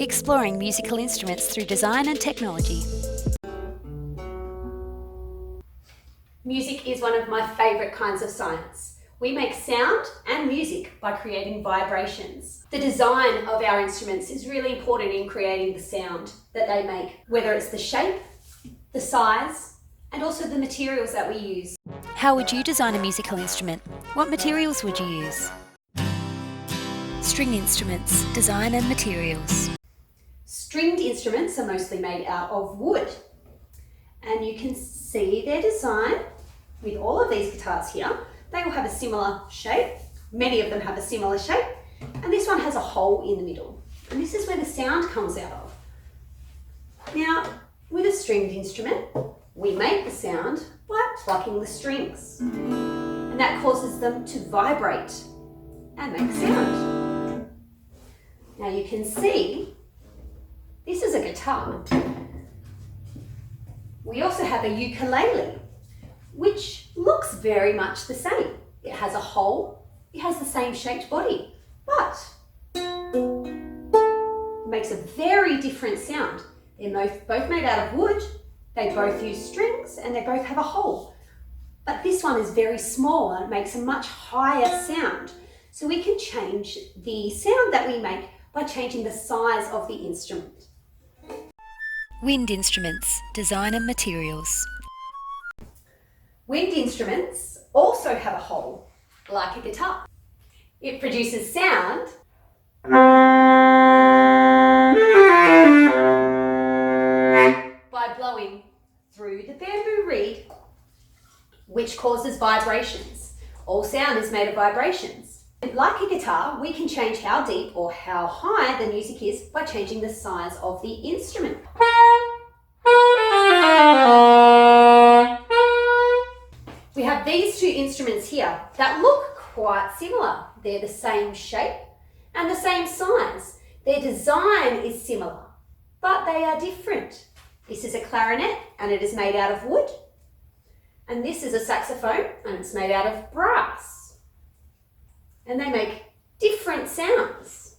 exploring musical instruments through design and technology. Music is one of my favourite kinds of science. We make sound and music by creating vibrations. The design of our instruments is really important in creating the sound that they make, whether it's the shape, the size, and also the materials that we use. How would you design a musical instrument? What materials would you use? String instruments, design and materials. Stringed instruments are mostly made out of wood. And you can see their design with all of these guitars here. They all have a similar shape. Many of them have a similar shape. And this one has a hole in the middle. And this is where the sound comes out of. Now, with a stringed instrument, we make the sound by plucking the strings. And that causes them to vibrate and make sound. Now you can see, this is a guitar. We also have a ukulele, which looks very much the same. It has a hole, it has the same shaped body, but it makes a very different sound. They're both made out of wood, they both use strings, and they both have a hole. But this one is very small and it makes a much higher sound. So we can change the sound that we make by changing the size of the instrument. Wind instruments, design and materials. Wind instruments also have a hole, like a guitar. It produces sound by blowing through the bamboo reed, which causes vibrations. All sound is made of vibrations. Like a guitar, we can change how deep or how high the music is by changing the size of the instrument. We have these two instruments here that look quite similar. They're the same shape and the same size. Their design is similar, but they are different. This is a clarinet and it is made out of wood. And this is a saxophone and it's made out of brass. And they make different sounds.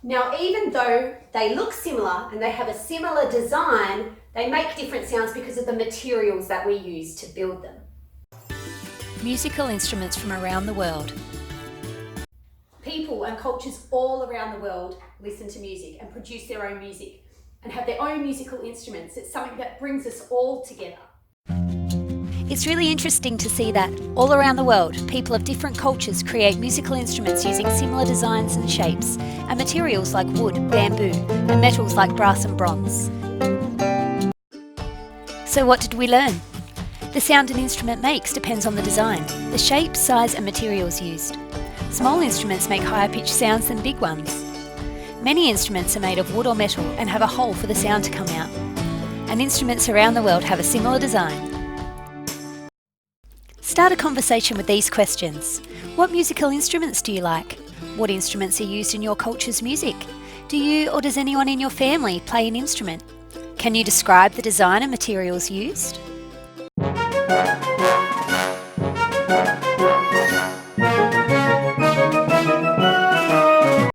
Now, even though they look similar and they have a similar design, they make different sounds because of the materials that we use to build them. Musical instruments from around the world. People and cultures all around the world listen to music and produce their own music and have their own musical instruments. It's something that brings us all together. It's really interesting to see that all around the world, people of different cultures create musical instruments using similar designs and shapes, and materials like wood, bamboo, and metals like brass and bronze. So what did we learn? The sound an instrument makes depends on the design, the shape, size and materials used. Small instruments make higher pitched sounds than big ones. Many instruments are made of wood or metal and have a hole for the sound to come out. And instruments around the world have a similar design. Start a conversation with these questions. What musical instruments do you like? What instruments are used in your culture's music? Do you or does anyone in your family play an instrument? Can you describe the design and materials used?